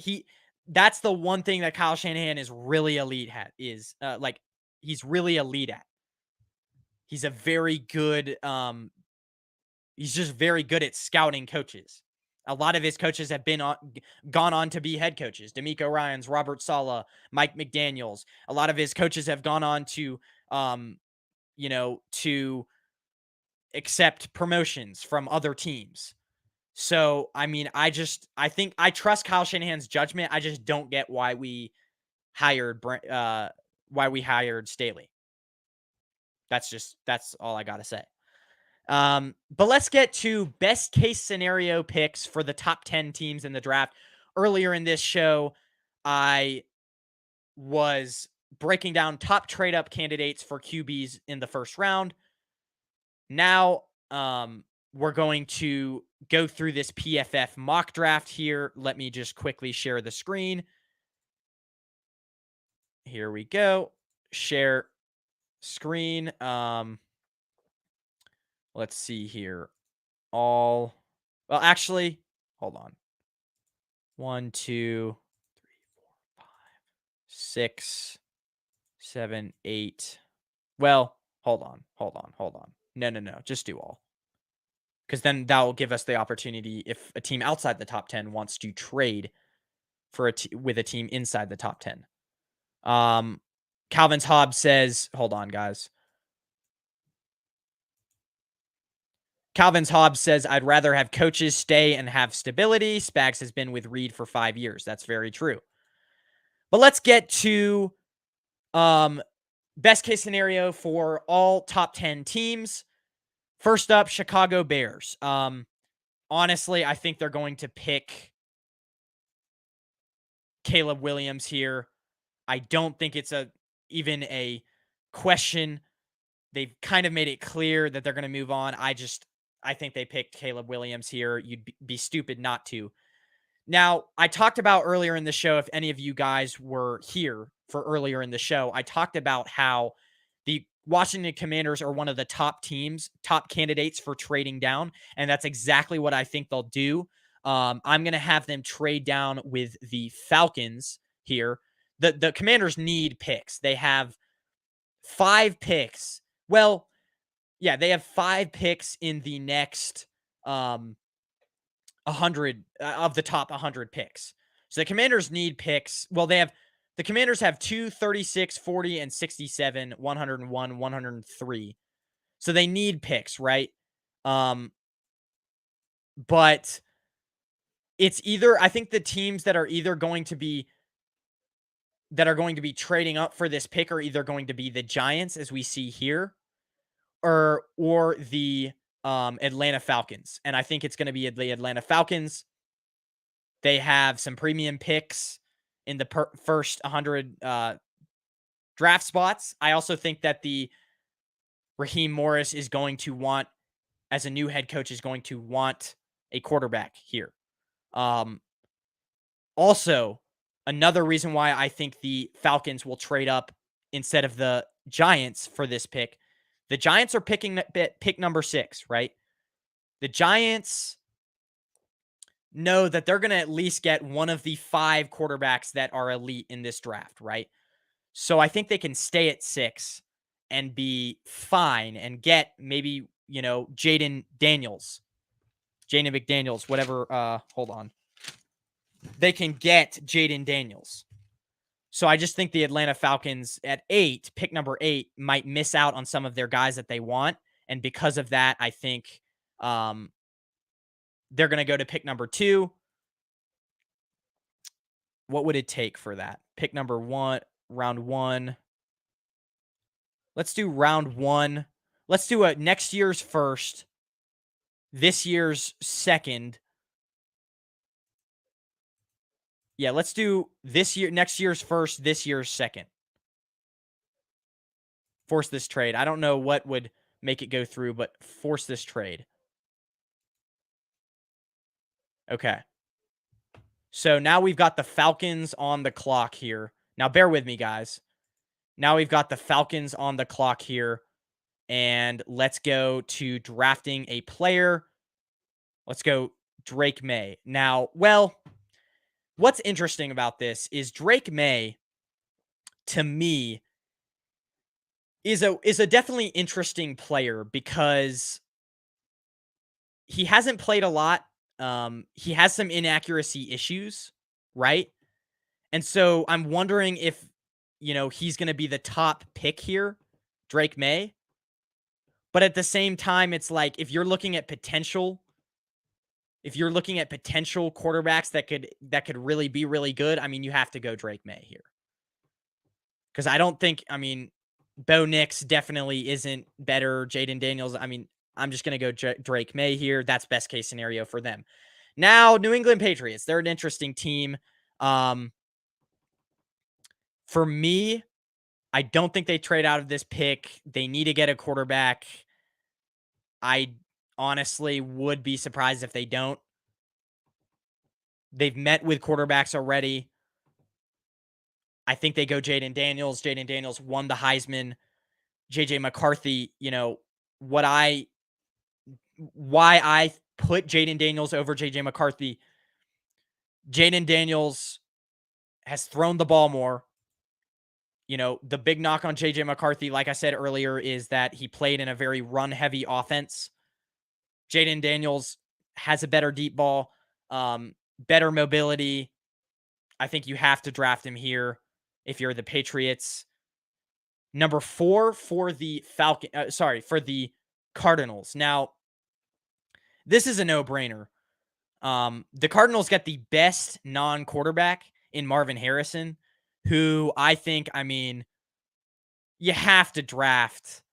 that's the one thing that Kyle Shanahan is really elite at, is he's really elite at. He's a very good, he's just very good at scouting coaches. A lot of his coaches have gone on to be head coaches. DeMeco Ryans, Robert Saleh, Mike McDaniels. A lot of his coaches have gone on to, to accept promotions from other teams. So, I mean, I think I trust Kyle Shanahan's judgment. I just don't get why we hired Staley. That's all I got to say. But let's get to best case scenario picks for the top 10 teams in the draft. Earlier in this show, I was breaking down top trade up candidates for QBs in the first round. Now, we're going to go through this PFF mock draft here. Let me just quickly share the screen. Here we go. Share screen. Let's see here. Well, actually, hold on. 1, 2, 3, 4, 5, 6, 7, 8. Well, hold on. No. Just do all. Because then that will give us the opportunity, if a team outside the top 10 wants to trade with a team inside the top 10. Calvin's Hobbs says, hold on, guys. Calvin's Hobbs says, I'd rather have coaches stay and have stability. Spags has been with Reed for 5 years. That's very true. But let's get to best case scenario for all top 10 teams. First up, Chicago Bears. Honestly, I think they're going to pick Caleb Williams here. I don't think it's even a question. They've kind of made it clear that they're going to move on. I think they picked Caleb Williams here. You'd be stupid not to. Now, I talked about earlier in the show, if any of you guys were here for earlier in the show, I talked about how the Washington Commanders are one of the top candidates for trading down. And that's exactly what I think they'll do. I'm going to have them trade down with the Falcons here. The Commanders need picks. They have 5 picks. Well, yeah, they have 5 picks in the next 100 of the top 100 picks. So the Commanders need picks. Well, the Commanders have 2, 36, 40, and 67, 101, 103. So they need picks, right? But it's either, I think the teams that are going to be trading up for this pick are either going to be the Giants, as we see here, or the Atlanta Falcons. And I think it's going to be the Atlanta Falcons. They have some premium picks in the first 100 draft spots. I also think that the Raheem Morris is going to want, as a new head coach, is going to want a quarterback here. Also, another reason why I think the Falcons will trade up instead of the Giants for this pick. The Giants are picking pick number 6, right? The Giants know that they're going to at least get one of the 5 quarterbacks that are elite in this draft, right? So I think they can stay at 6 and be fine and get maybe, Jaden McDaniels, whatever. Hold on. They can get Jaden Daniels. So I just think the Atlanta Falcons at 8, pick number 8, might miss out on some of their guys that they want. And because of that, I think they're going to go to pick number 2. What would it take for that? Pick number 1, round 1. Let's do round 1. Let's do a next year's first, this year's second. Yeah, let's do next year's first, this year's second. Force this trade. I don't know what would make it go through, but force this trade. Okay. So now we've got the Falcons on the clock here. Now bear with me, guys. Now we've got the Falcons on the clock here. And let's go to drafting a player. Let's go Drake May. Now, well, what's interesting about this is Drake May, to me, is a definitely interesting player because he hasn't played a lot. He has some inaccuracy issues, right? And so I'm wondering if, he's going to be the top pick here, Drake May. But at the same time, it's like if you're looking at potential quarterbacks that could really be really good, I mean, you have to go Drake May here. Because I don't think, Bo Nix definitely isn't better. Jaden Daniels, I'm just going to go Drake May here. That's best case scenario for them. Now, New England Patriots, they're an interesting team. For me, I don't think they trade out of this pick. They need to get a quarterback. I honestly would be surprised if they don't. They've met with quarterbacks already. I think they go Jaden Daniels. Jaden Daniels won the Heisman. JJ McCarthy, why I put Jaden Daniels over JJ McCarthy. Jaden Daniels has thrown the ball more. The big knock on JJ McCarthy, like I said earlier, is that he played in a very run-heavy offense. Jaden Daniels has a better deep ball, better mobility. I think you have to draft him here if you're the Patriots. Number 4 for the for the Cardinals. Now, this is a no-brainer. The Cardinals get the best non-quarterback in Marvin Harrison, who I think, you have to draft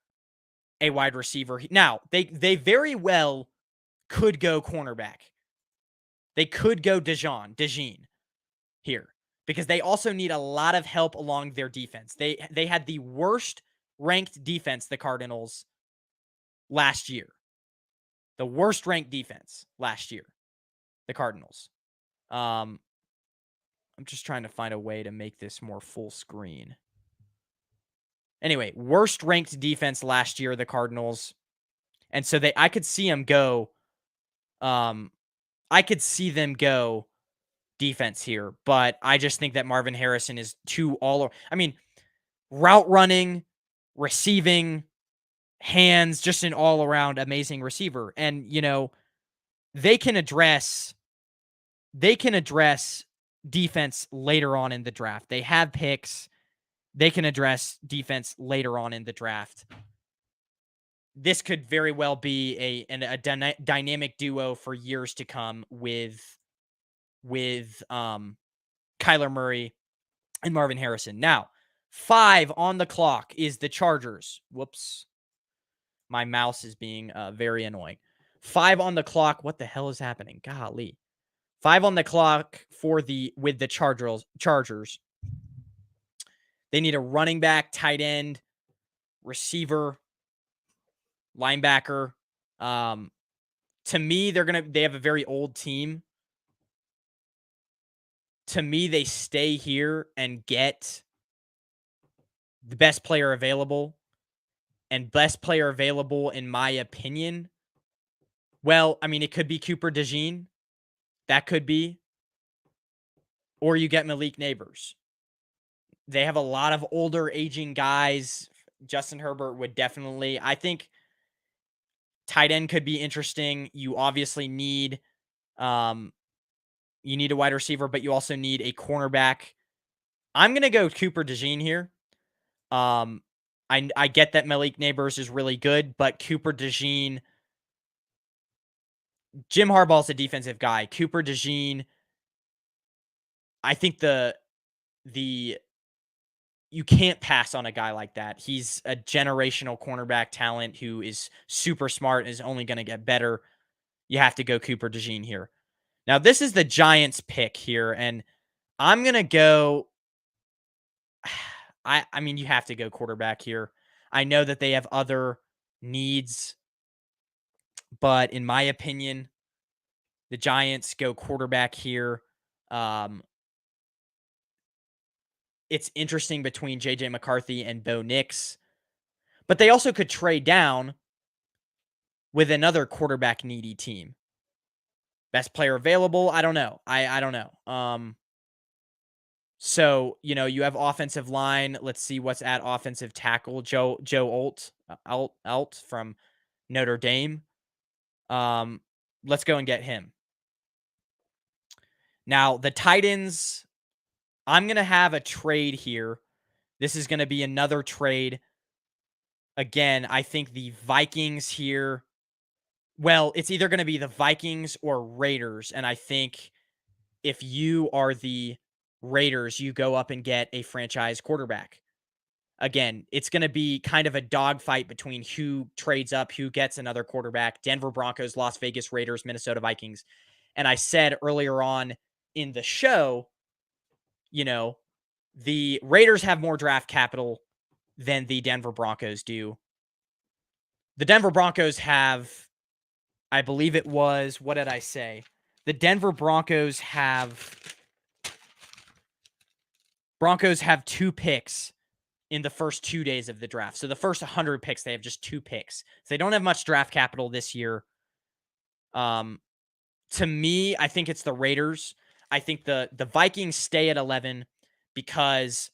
a wide receiver. Now, they very well could go cornerback. They could go DeJean here because they also need a lot of help along their defense. They had the worst ranked defense, the Cardinals, last year. The worst ranked defense last year, the Cardinals. I'm just trying to find a way to make this more full screen. Anyway, worst ranked defense last year, the Cardinals. And so I could see them go. I could see them go defense here, but I just think that Marvin Harrison is route running, receiving, hands, just an all around amazing receiver. And, they can address defense later on in the draft. They have picks. They can address defense later on in the draft. This could very well be a dynamic duo for years to come with Kyler Murray and Marvin Harrison. Now, 5 on the clock is the Chargers. Whoops. My mouse is being very annoying. 5 on the clock. What the hell is happening? Golly. 5 on the clock with the Chargers. They need a running back, tight end, receiver, linebacker. To me, they have a very old team. To me, they stay here and get the best player available. And best player available, in my opinion, well, it could be Cooper DeJean. That could be. Or you get Malik Neighbors. They have a lot of older, aging guys. Justin Herbert would definitely. I think tight end could be interesting. You obviously need a wide receiver, but you also need a cornerback. I'm going to go Cooper DeJean here. I get that Malik Neighbors is really good, but Cooper DeJean, Jim Harbaugh's a defensive guy. Cooper DeJean, I think the you can't pass on a guy like that. He's a generational cornerback talent who is super smart and is only going to get better. You have to go Cooper DeJean here. Now, this is the Giants pick here, and I'm going to go I mean, you have to go quarterback here. I know that they have other needs, but in my opinion, the Giants go quarterback here. It's interesting between J.J. McCarthy and Bo Nix, but they also could trade down with another quarterback needy team. Best player available? I don't know. I don't know. So, you have offensive line. Let's see what's at offensive tackle. Joe Alt from Notre Dame. Let's go and get him. Now, the Titans, I'm going to have a trade here. This is going to be another trade. Again, I think the Vikings here, well, it's either going to be the Vikings or Raiders. And I think if you are the Raiders, you go up and get a franchise quarterback. Again, it's going to be kind of a dogfight between who trades up, who gets another quarterback. Denver Broncos, Las Vegas Raiders, Minnesota Vikings. And I said earlier on in the show, the Raiders have more draft capital than the Denver Broncos do. The Denver Broncos have, I believe it was, what did I say? The Denver Broncos have 2 picks in the first 2 days of the draft. So the first 100 picks, they have just 2 picks. So they don't have much draft capital this year. To me, I think it's the Raiders. I think the Vikings stay at 11 because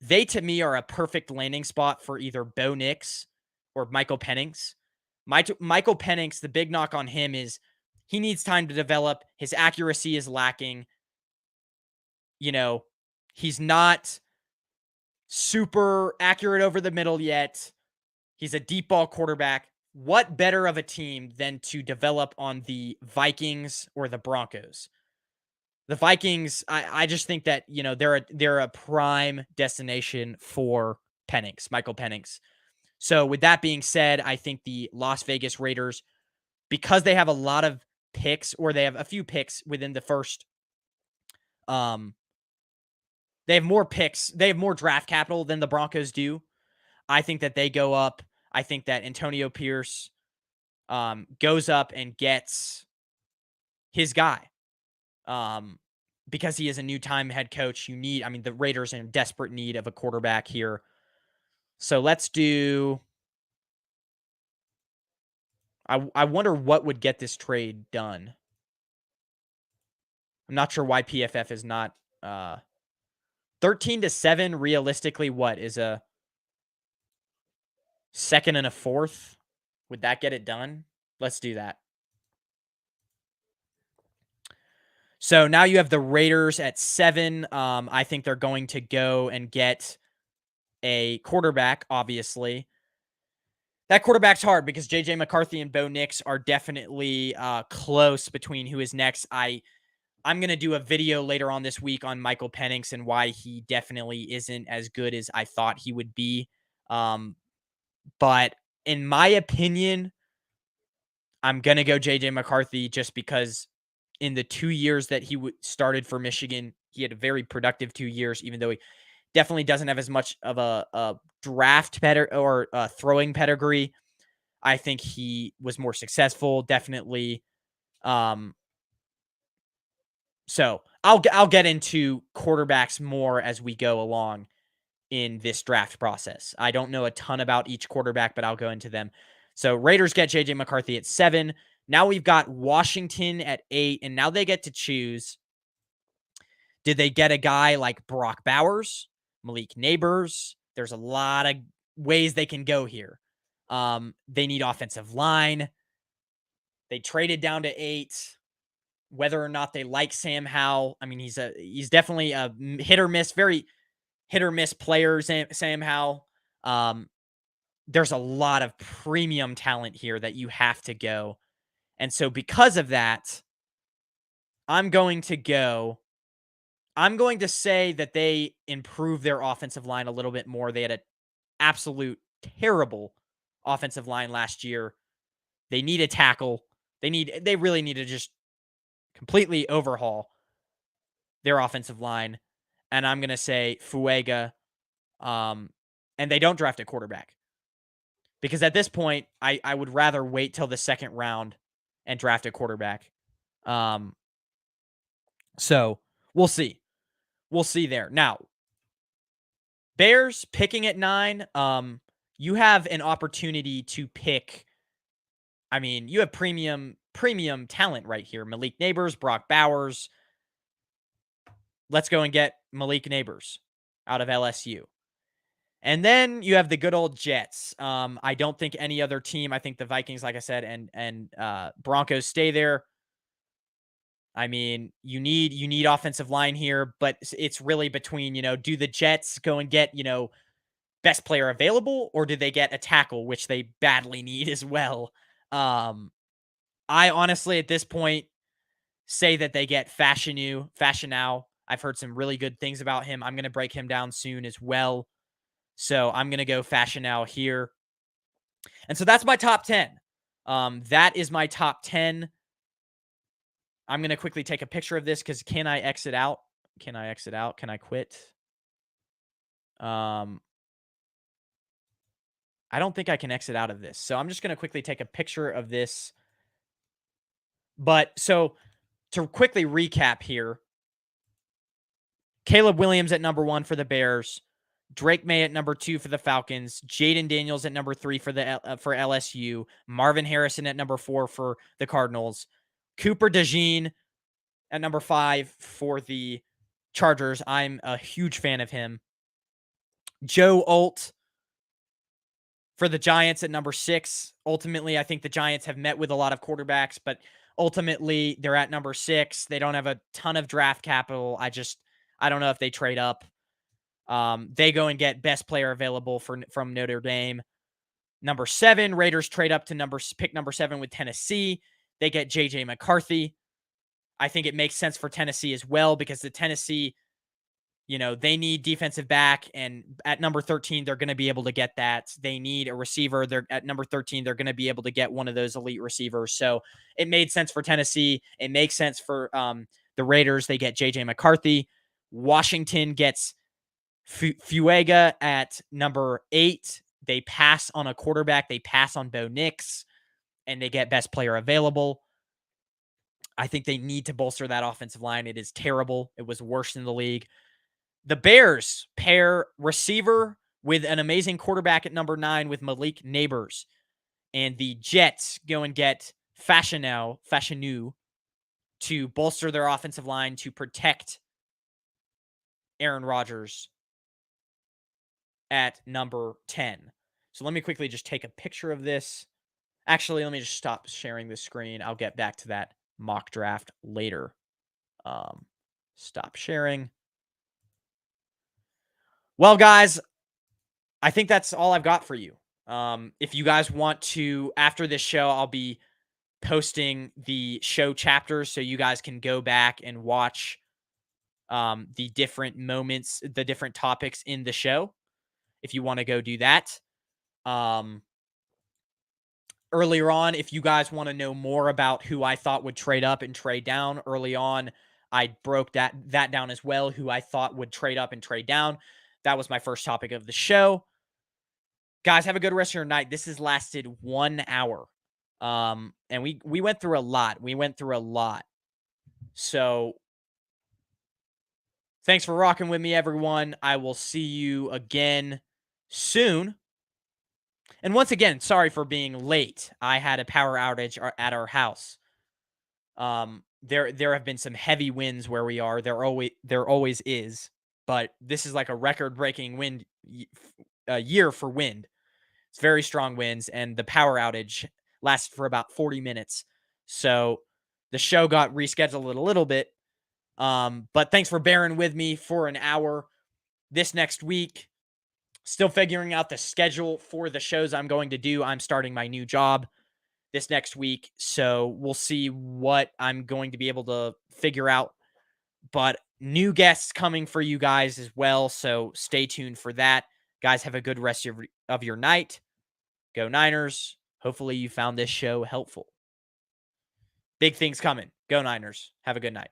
they, to me, are a perfect landing spot for either Bo Nix or Michael Penix. Michael Penix, the big knock on him is he needs time to develop. His accuracy is lacking. He's not super accurate over the middle yet. He's a deep ball quarterback. What better of a team than to develop on the Vikings or the Broncos? The Vikings, I just think that, they're a prime destination for Michael Penix. So with that being said, I think the Las Vegas Raiders, because they have a lot of picks, or they have a few picks within the first, they have more picks. They have more draft capital than the Broncos do. I think that they go up. I think that Antonio Pierce goes up and gets his guy because he is a new-time head coach. The Raiders are in desperate need of a quarterback here. So let's do... I wonder what would get this trade done. I'm not sure why PFF is not... 13-7, realistically, what is a second and a fourth? Would that get it done? Let's do that. So now you have the Raiders at 7. I think they're going to go and get a quarterback, obviously. That quarterback's hard because J.J. McCarthy and Bo Nix are definitely close between who is next. I'm going to do a video later on this week on Michael Penix and why he definitely isn't as good as I thought he would be. But in my opinion, I'm going to go J.J. McCarthy just because in the 2 years that he started for Michigan, he had a very productive 2 years, even though he definitely doesn't have as much of a draft or throwing pedigree. I think he was more successful, definitely. So I'll get into quarterbacks more as we go along in this draft process. I don't know a ton about each quarterback, but I'll go into them. So Raiders get J.J. McCarthy at 7. Now we've got Washington at 8, and now they get to choose. Did they get a guy like Brock Bowers, Malik Neighbors? There's a lot of ways they can go here. They need offensive line. They traded down to 8. Whether or not they like Sam Howell, he's definitely a hit or miss. hit or miss players, Sam Howell. There's a lot of premium talent here that you have to go. And so because of that, I'm going to say that they improved their offensive line a little bit more. They had an absolute terrible offensive line last year. They need a tackle. They really need to just completely overhaul their offensive line. And I'm going to say Fuega. And they don't draft a quarterback. Because at this point, I would rather wait till the second round and draft a quarterback. So we'll see. We'll see there. Now, Bears picking at 9. You have an opportunity to pick. I mean, you have premium talent right here. Malik Neighbors, Brock Bowers. Let's go and get Malik Neighbors out of LSU. And then you have the good old Jets. I don't think any other team. I think the Vikings, like I said, and Broncos stay there. I mean, you need offensive line here, but it's really between, do the Jets go and get, best player available, or do they get a tackle, which they badly need as well? I honestly, at this point, say that they get Fashanu. I've heard some really good things about him. I'm going to break him down soon as well. So I'm going to go Fashanu here. And so that's my top 10. That is my top 10. I'm going to quickly take a picture of this because can I exit out? Can I exit out? Can I quit? I don't think I can exit out of this. So I'm just going to quickly take a picture of this. But so to quickly recap here, Caleb Williams at number 1 for the Bears, Drake May at number 2 for the Falcons, Jaden Daniels at number 3 for LSU, Marvin Harrison at number 4 for the Cardinals, Cooper DeJean at number 5 for the Chargers. I'm a huge fan of him. Joe Alt for the Giants at number 6. Ultimately, I think the Giants have met with a lot of quarterbacks, but ultimately they're at number 6. They don't have a ton of draft capital. I don't know if they trade up. They go and get best player available from Notre Dame. Number 7, Raiders trade up to pick number 7 with Tennessee. They get J.J. McCarthy. I think it makes sense for Tennessee as well because the Tennessee, they need defensive back, and at number 13, they're going to be able to get that. They need a receiver. They're at number 13. They're going to be able to get one of those elite receivers. So it made sense for Tennessee. It makes sense for the Raiders. They get J.J. McCarthy. Washington gets Fuega at number 8. They pass on a quarterback. They pass on Bo Nix, and they get best player available. I think they need to bolster that offensive line. It is terrible. It was worse in the league. The Bears pair receiver with an amazing quarterback at number 9 with Malik Neighbors. And the Jets go and get Fashanu to bolster their offensive line to protect Aaron Rodgers at number 10. So let me quickly just take a picture of this. Actually, let me just stop sharing the screen. I'll get back to that mock draft later. Stop sharing. Well, guys, I think that's all I've got for you. If you guys want to, after this show, I'll be posting the show chapters so you guys can go back and watch the different moments, the different topics in the show, if you want to go do that. Earlier on, if you guys want to know more about who I thought would trade up and trade down early on, I broke that down as well, who I thought would trade up and trade down. That was my first topic of the show. Guys, have a good rest of your night. This has lasted 1 hour. And we went through a lot. So thanks for rocking with me, everyone. I will see you again soon. And once again, sorry for being late. I had a power outage at our house. There have been some heavy winds where we are. There always is, but this is like a record-breaking wind year for wind. It's very strong winds, and the power outage lasted for about 40 minutes. So the show got rescheduled a little bit. But thanks for bearing with me for an hour. this next week. Still figuring out the schedule for the shows I'm going to do. I'm starting my new job this next week, so we'll see what I'm going to be able to figure out. But new guests coming for you guys as well, so stay tuned for that. Guys, have a good rest of your night. Go Niners. Hopefully you found this show helpful. Big things coming. Go Niners. Have a good night.